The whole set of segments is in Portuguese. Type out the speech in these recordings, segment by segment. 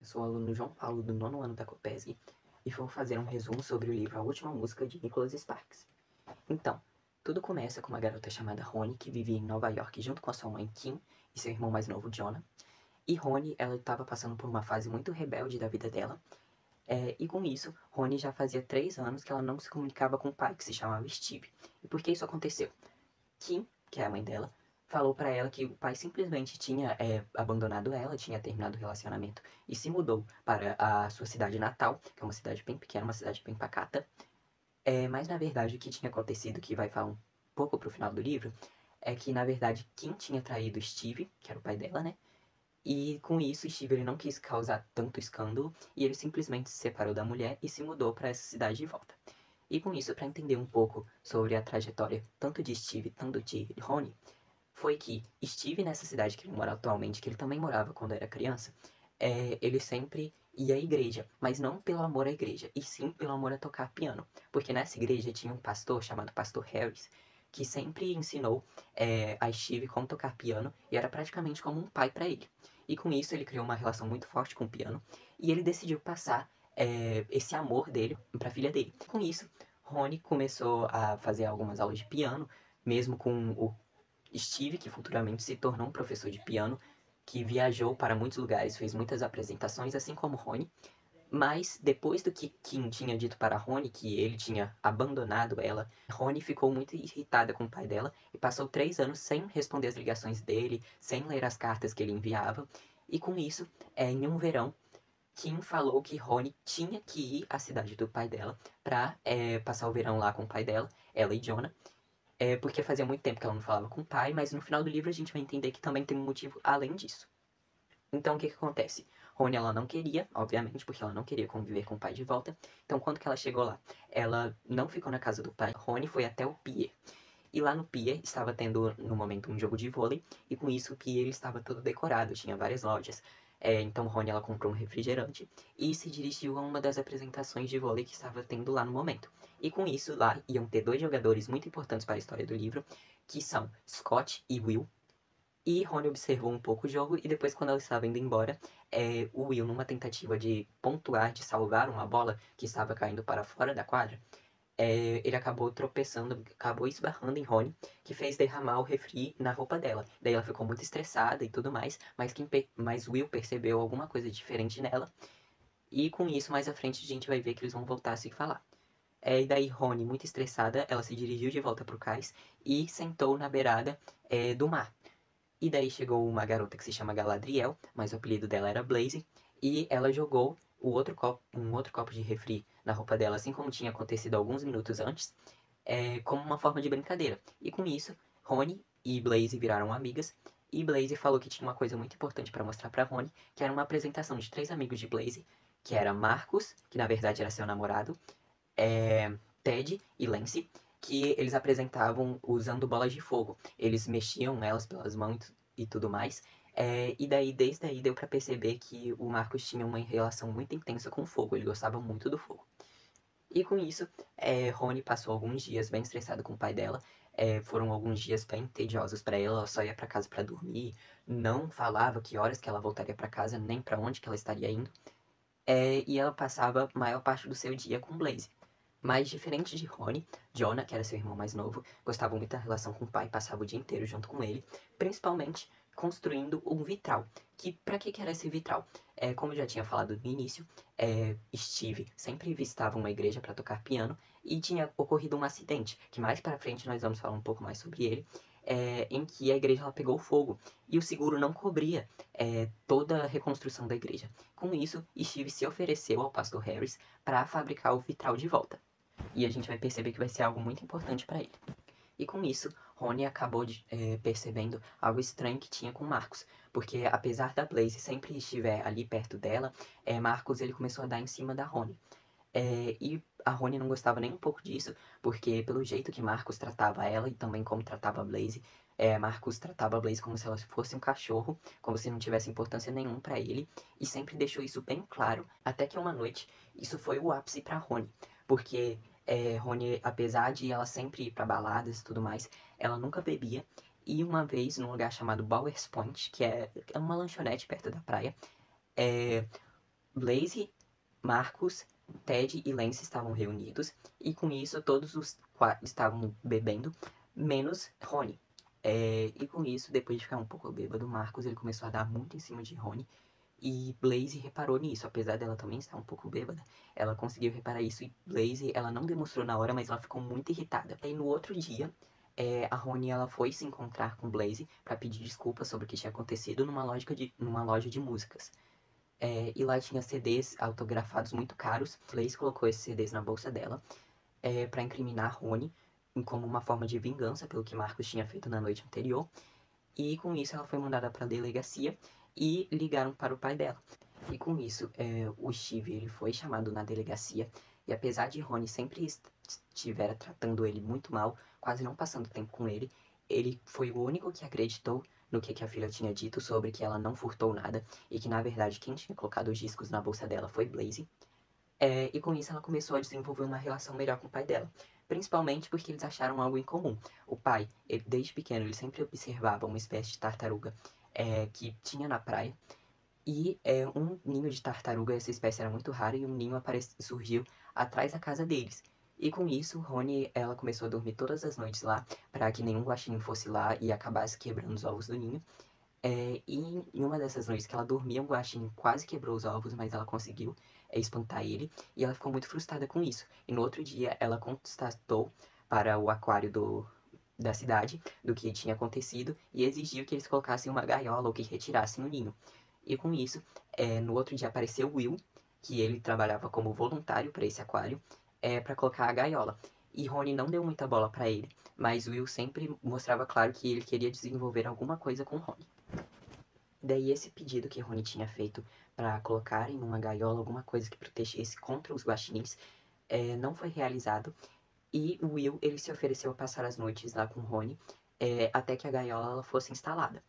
Eu sou o aluno João Paulo do nono ano da Copesg e vou fazer um resumo sobre o livro A Última Música de Nicholas Sparks. Então, tudo começa com uma garota chamada Roni que vivia em Nova York junto com a sua mãe Kim e seu irmão mais novo Jonah. E Roni, ela estava passando por uma fase muito rebelde da vida dela. E com isso, Roni já fazia 3 anos que ela não se comunicava com o pai, que se chamava Steve. E por que isso aconteceu? Kim, que é a mãe dela, falou pra ela que o pai simplesmente tinha abandonado ela, tinha terminado o relacionamento e se mudou para a sua cidade natal, que é uma cidade bem pequena, uma cidade bem pacata. Mas na verdade o que tinha acontecido, que vai falar um pouco pro final do livro, é que na verdade Kim tinha traído Steve, que era o pai dela, né? E com isso Steve ele não quis causar tanto escândalo e ele simplesmente se separou da mulher e se mudou para essa cidade de volta. E com isso, para entender um pouco sobre a trajetória tanto de Steve quanto de Rony, foi que Steve, nessa cidade que ele mora atualmente, que ele também morava quando era criança, ele sempre ia à igreja, mas não pelo amor à igreja, e sim pelo amor a tocar piano. Porque nessa igreja tinha um pastor chamado Pastor Harris, que sempre ensinou a Steve como tocar piano, e era praticamente como um pai para ele. E com isso ele criou uma relação muito forte com o piano, e ele decidiu passar esse amor dele para a filha dele. Com isso, Rony começou a fazer algumas aulas de piano, mesmo com o Steve, que futuramente se tornou um professor de piano, que viajou para muitos lugares, fez muitas apresentações, assim como Rony. Mas depois do que Kim tinha dito para Rony, que ele tinha abandonado ela, Rony ficou muito irritada com o pai dela e passou 3 anos sem responder as ligações dele, sem ler as cartas que ele enviava. E com isso, em um verão, Kim falou que Rony tinha que ir à cidade do pai dela para passar o verão lá com o pai dela, ela e Jonah. Porque fazia muito tempo que ela não falava com o pai, mas no final do livro a gente vai entender que também tem um motivo além disso. Então o que acontece? Rony ela não queria, obviamente, porque ela não queria conviver com o pai de volta. Então quando que ela chegou lá? Ela não ficou na casa do pai. Rony foi até o pier. E lá no pier estava tendo no momento um jogo de vôlei e com isso o pier ele estava todo decorado, tinha várias lojas. Então Rony ela comprou um refrigerante e se dirigiu a uma das apresentações de vôlei que estava tendo lá no momento. E com isso lá iam ter 2 jogadores muito importantes para a história do livro, que são Scott e Will. E Rony observou um pouco o jogo e depois, quando ela estava indo embora, o Will, numa tentativa de pontuar, de salvar uma bola que estava caindo para fora da quadra, ele acabou tropeçando, acabou esbarrando em Rony, que fez derramar o refri na roupa dela. Daí ela ficou muito estressada e tudo mais, mas Will percebeu alguma coisa diferente nela, e com isso, mais à frente, a gente vai ver que eles vão voltar a se falar. E daí Rony, muito estressada, ela se dirigiu de volta pro cais e sentou na beirada do mar. E daí chegou uma garota que se chama Galadriel, mas o apelido dela era Blaze, e ela jogou um outro copo de refri na roupa dela, assim como tinha acontecido alguns minutos antes, como uma forma de brincadeira. E com isso, Rony e Blaze viraram amigas, e Blaze falou que tinha uma coisa muito importante para mostrar para Rony, que era uma apresentação de 3 amigos de Blaze, que era Marcus, que na verdade era seu namorado, Ted e Lance, que eles apresentavam usando bolas de fogo. Eles mexiam elas pelas mãos e tudo mais. E daí, desde aí, deu pra perceber que o Marcos tinha uma relação muito intensa com o fogo. Ele gostava muito do fogo. E com isso, Rony passou alguns dias bem estressado com o pai dela. Foram alguns dias bem tediosos para ela. Ela só ia para casa para dormir, não falava que horas que ela voltaria para casa, nem para onde que ela estaria indo. E ela passava a maior parte do seu dia com Blaze. Mas diferente de Rony, Jonah, que era seu irmão mais novo, gostava muito da relação com o pai, passava o dia inteiro junto com ele, principalmente construindo um vitral. Que para que era esse vitral? Como eu já tinha falado no início, Steve sempre visitava uma igreja para tocar piano e tinha ocorrido um acidente, que mais para frente nós vamos falar um pouco mais sobre ele, em que a igreja ela pegou fogo e o seguro não cobria toda a reconstrução da igreja. Com isso, Steve se ofereceu ao pastor Harris para fabricar o vitral de volta. E a gente vai perceber que vai ser algo muito importante para ele. E com isso, Rony acabou percebendo algo estranho que tinha com Marcos, porque apesar da Blaze sempre estiver ali perto dela, Marcos ele começou a dar em cima da Rony. E a Rony não gostava nem um pouco disso, porque pelo jeito que Marcos tratava ela e também como tratava a Blaze, Marcos tratava a Blaze como se ela fosse um cachorro, como se não tivesse importância nenhuma para ele, e sempre deixou isso bem claro, até que uma noite isso foi o ápice para Rony, porque Rony, apesar de ela sempre ir para baladas e tudo mais, ela nunca bebia, e uma vez num lugar chamado Bowers Point, que é uma lanchonete perto da praia, Blaze, Marcus, Ted e Lance estavam reunidos, e com isso todos os quatro estavam bebendo, menos Rony. E com isso, depois de ficar um pouco bêbado, Marcus ele começou a dar muito em cima de Rony, e Blaze reparou nisso, apesar dela também estar um pouco bêbada, ela conseguiu reparar isso, e Blaze, ela não demonstrou na hora, mas ela ficou muito irritada. E no outro dia, a Rony ela foi se encontrar com Blaze para pedir desculpas sobre o que tinha acontecido numa loja de músicas. E lá tinha CDs autografados muito caros. Blaze colocou esses CDs na bolsa dela para incriminar Rony como uma forma de vingança pelo que Marcos tinha feito na noite anterior. E com isso ela foi mandada para a delegacia e ligaram para o pai dela. E com isso, o Steve ele foi chamado na delegacia. E apesar de Rony sempre estiver tratando ele muito mal, quase não passando tempo com ele, ele foi o único que acreditou no que a filha tinha dito sobre que ela não furtou nada e que na verdade quem tinha colocado os discos na bolsa dela foi Blaze. E com isso ela começou a desenvolver uma relação melhor com o pai dela. Principalmente porque eles acharam algo em comum. O pai, desde pequeno, ele sempre observava uma espécie de tartaruga que tinha na praia. E um ninho de tartaruga, essa espécie era muito rara, e um ninho surgiu atrás da casa deles. E com isso, Rony, ela começou a dormir todas as noites lá, para que nenhum guaxinim fosse lá e acabasse quebrando os ovos do ninho. E em uma dessas noites que ela dormia, um guaxinim quase quebrou os ovos, mas ela conseguiu espantar ele, e ela ficou muito frustrada com isso. E no outro dia, ela constatou para o aquário da cidade do que tinha acontecido e exigiu que eles colocassem uma gaiola ou que retirassem o ninho. E com isso, no outro dia apareceu Will, que ele trabalhava como voluntário para esse aquário, para colocar a gaiola. E Rony não deu muita bola para ele, mas Will sempre mostrava claro que ele queria desenvolver alguma coisa com Rony. Daí esse pedido que Rony tinha feito para colocarem numa gaiola alguma coisa que protegesse contra os guaxinins não foi realizado. E o Will ele se ofereceu a passar as noites lá com Rony até que a gaiola ela fosse instalada.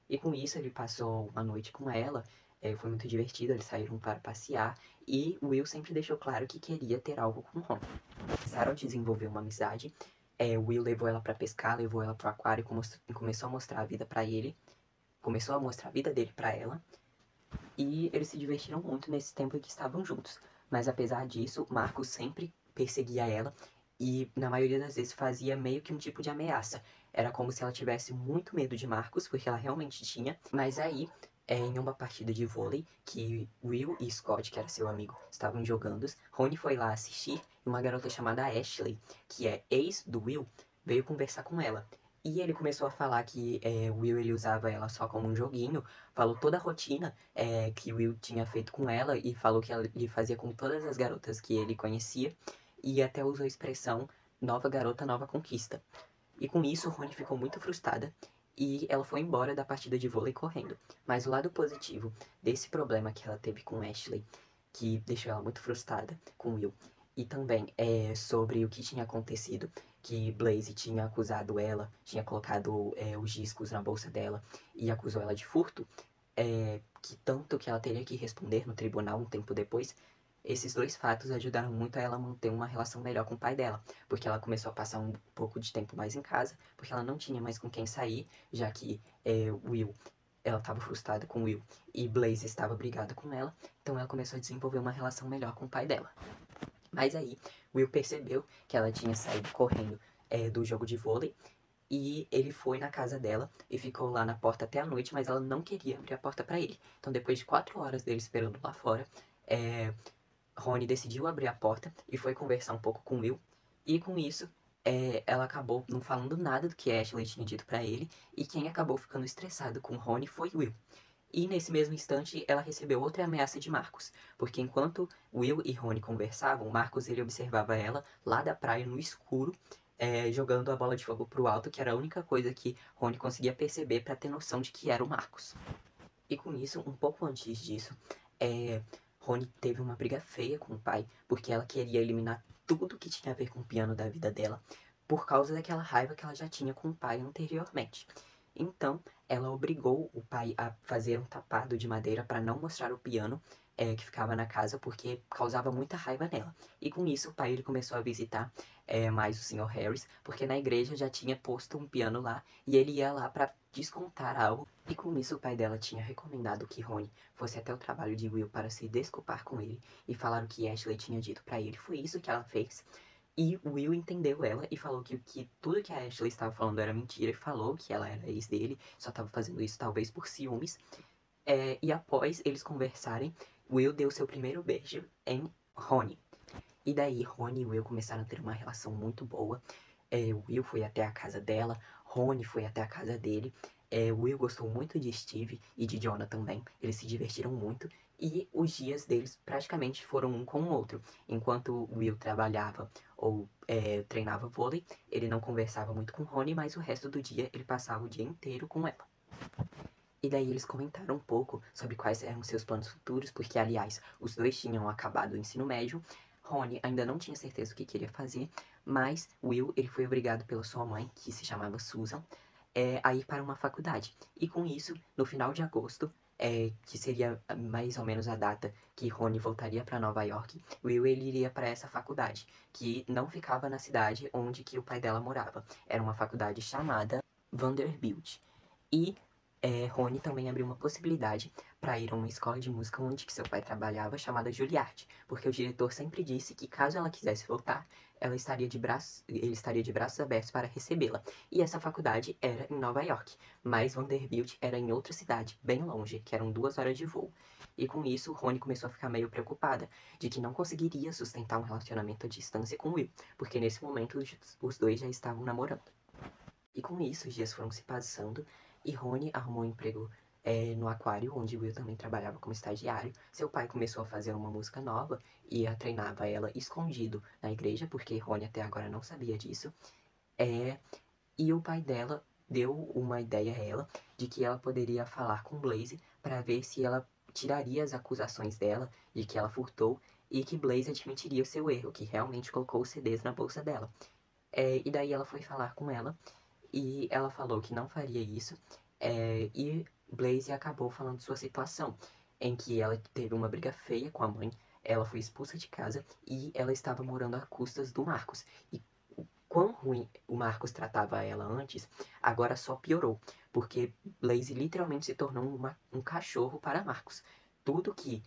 E com isso ele passou uma noite com ela, foi muito divertido, eles saíram para passear e o Will sempre deixou claro que queria ter algo com Rony. Começaram a desenvolver uma amizade, o Will levou ela para pescar, levou ela pro aquário e começou a mostrar a vida para ele, começou a mostrar a vida dele para ela, e eles se divertiram muito nesse tempo em que estavam juntos. Mas apesar disso, Marcos sempre perseguia ela e na maioria das vezes fazia meio que um tipo de ameaça. Era como se ela tivesse muito medo de Marcos, porque ela realmente tinha. Mas aí, em uma partida de vôlei, que Will e Scott, que era seu amigo, estavam jogando, Rony foi lá assistir e uma garota chamada Ashley, que é ex do Will, veio conversar com ela. E ele começou a falar que o Will ele usava ela só como um joguinho, falou toda a rotina que Will tinha feito com ela e falou que ele fazia com todas as garotas que ele conhecia e até usou a expressão nova garota, nova conquista. E com isso, Rony ficou muito frustrada e ela foi embora da partida de vôlei correndo. Mas o lado positivo desse problema que ela teve com Ashley, que deixou ela muito frustrada com Will, e também sobre o que tinha acontecido, que Blaze tinha acusado ela, tinha colocado os discos na bolsa dela e acusou ela de furto, que tanto que ela teria que responder no tribunal um tempo depois. Esses dois fatos ajudaram muito a ela manter uma relação melhor com o pai dela, porque ela começou a passar um pouco de tempo mais em casa, porque ela não tinha mais com quem sair, já que Will, ela estava frustrada com Will e Blaze estava brigada com ela, então ela começou a desenvolver uma relação melhor com o pai dela. Mas aí, Will percebeu que ela tinha saído correndo do jogo de vôlei e ele foi na casa dela e ficou lá na porta até a noite, mas ela não queria abrir a porta para ele. Então, depois de 4 horas dele esperando lá fora, Rony decidiu abrir a porta e foi conversar um pouco com Will. E com isso, ela acabou não falando nada do que Ashley tinha dito para ele. E quem acabou ficando estressado com Rony foi Will. E nesse mesmo instante, ela recebeu outra ameaça de Marcos, porque enquanto Will e Rony conversavam, Marcos ele observava ela lá da praia no escuro, jogando a bola de fogo pro alto, que era a única coisa que Rony conseguia perceber para ter noção de que era o Marcos. E com isso, um pouco antes disso, Rony teve uma briga feia com o pai, porque ela queria eliminar tudo que tinha a ver com o piano da vida dela, por causa daquela raiva que ela já tinha com o pai anteriormente. Então, ela obrigou o pai a fazer um tapado de madeira para não mostrar o piano que ficava na casa porque causava muita raiva nela. E com isso, o pai ele começou a visitar mais o Sr. Harris, porque na igreja já tinha posto um piano lá e ele ia lá para descontar algo. E com isso, o pai dela tinha recomendado que Rony fosse até o trabalho de Will para se desculpar com ele e falar o que Ashley tinha dito para ele. Foi isso que ela fez. E Will entendeu ela e falou que tudo que a Ashley estava falando era mentira e falou que ela era ex dele, só estava fazendo isso talvez por ciúmes. E após eles conversarem, Will deu seu primeiro beijo em Rony. E daí Rony e Will começaram a ter uma relação muito boa. Will foi até a casa dela, Rony foi até a casa dele. Will gostou muito de Steve e de Jonah também. Eles se divertiram muito. E os dias deles praticamente foram um com o outro. Enquanto Will trabalhava ou treinava vôlei, ele não conversava muito com Rony, mas o resto do dia ele passava o dia inteiro com ela. E daí eles comentaram um pouco sobre quais eram seus planos futuros, porque, aliás, os dois tinham acabado o ensino médio. Rony ainda não tinha certeza do que queria fazer, mas Will ele foi obrigado pela sua mãe, que se chamava Susan, a ir para uma faculdade. E com isso, no final de agosto, que seria mais ou menos a data que Rony voltaria para Nova York, Will ele iria para essa faculdade, que não ficava na cidade onde que o pai dela morava. Era uma faculdade chamada Vanderbilt. E Rony também abriu uma possibilidade para ir a uma escola de música onde que seu pai trabalhava, chamada Juilliard, porque o diretor sempre disse que caso ela quisesse voltar, ele estaria de braços abertos para recebê-la. E essa faculdade era em Nova York, mas Vanderbilt era em outra cidade, bem longe, que eram 2 horas de voo. E com isso, Rony começou a ficar meio preocupada de que não conseguiria sustentar um relacionamento à distância com Will, porque nesse momento os dois já estavam namorando. E com isso, os dias foram se passando e Rony arrumou um emprego no aquário, onde Will também trabalhava como estagiário. Seu pai começou a fazer uma música nova e treinava ela escondido na igreja, porque Rony até agora não sabia disso. E o pai dela deu uma ideia a ela de que ela poderia falar com Blaze para ver se ela tiraria as acusações dela de que ela furtou e que Blaze admitiria o seu erro, que realmente colocou os CDs na bolsa dela. E daí ela foi falar com ela e ela falou que não faria isso. E Blaze acabou falando sua situação, em que ela teve uma briga feia com a mãe, ela foi expulsa de casa e ela estava morando a custas do Marcos. E quão ruim o Marcos tratava ela antes, agora só piorou, porque Blaze literalmente se tornou um cachorro para Marcos. Tudo que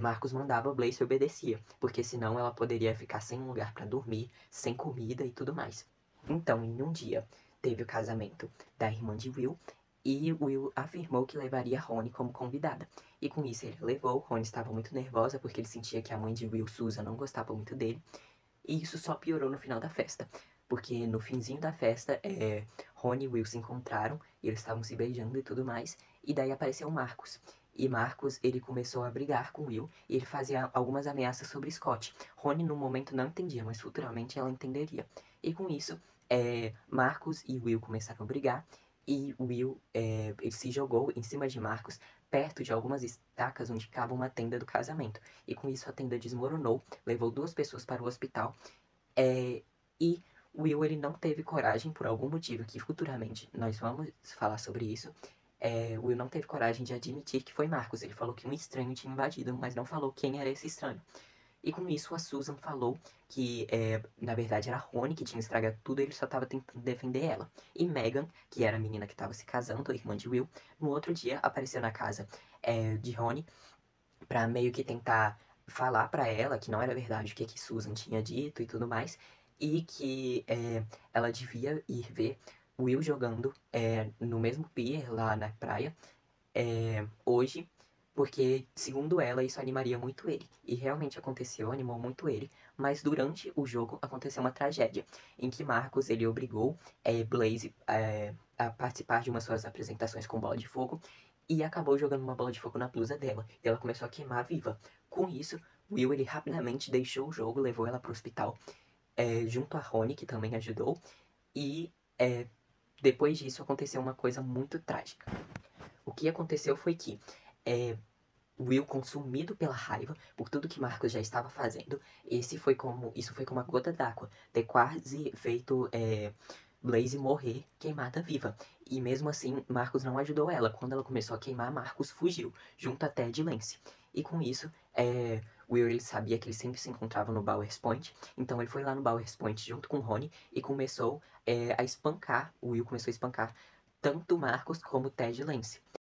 Marcos mandava, Blaze obedecia, porque senão ela poderia ficar sem um lugar para dormir, sem comida e tudo mais. Então, em um dia, teve o casamento da irmã de Will e Will afirmou que levaria Rony como convidada. E com isso ele levou. Rony estava muito nervosa porque ele sentia que a mãe de Will, Susan, não gostava muito dele. E isso só piorou no final da festa. Porque no finzinho da festa, Rony e Will se encontraram e eles estavam se beijando e tudo mais. E daí apareceu Marcos. E Marcos, ele começou a brigar com Will e ele fazia algumas ameaças sobre Scott. Rony no momento não entendia, mas futuramente ela entenderia. E com isso, Marcos e Will começaram a brigar e Will ele se jogou em cima de Marcos, perto de algumas estacas onde ficava uma tenda do casamento. E com isso a tenda desmoronou, levou 2 pessoas para o hospital. E Will ele não teve coragem, por algum motivo que futuramente nós vamos falar sobre isso. Will não teve coragem de admitir que foi Marcos. Ele falou que um estranho tinha invadido, mas não falou quem era esse estranho. E com isso a Susan falou que na verdade era Rony que tinha estragado tudo, ele só estava tentando defender ela. E Megan, que era a menina que estava se casando, a irmã de Will, no outro dia apareceu na casa de Rony pra meio que tentar falar pra ela que não era verdade o que Susan tinha dito e tudo mais, e que ela devia ir ver Will jogando no mesmo pier lá na praia hoje, porque, segundo ela, isso animaria muito ele. E realmente aconteceu, animou muito ele. Mas durante o jogo aconteceu uma tragédia, em que Marcos ele obrigou Blaze a participar de uma de suas apresentações com bola de fogo e acabou jogando uma bola de fogo na blusa dela. E ela começou a queimar viva. Com isso, Will ele rapidamente deixou o jogo, levou ela para o hospital, junto a Rony, que também ajudou. E depois disso aconteceu uma coisa muito trágica. O que aconteceu foi que Will, consumido pela raiva por tudo que Marcos já estava fazendo, isso foi como uma gota d'água, ter quase feito Blaze morrer queimada viva. E mesmo assim, Marcos não ajudou ela. Quando ela começou a queimar, Marcos fugiu, junto até de Lance. E com isso, o Will ele sabia que ele sempre se encontrava no Bowers Point, então ele foi lá no Bowers Point junto com o Rony e começou a espancar, o Will começou a espancar tanto o Marcus como o Ted e Lance.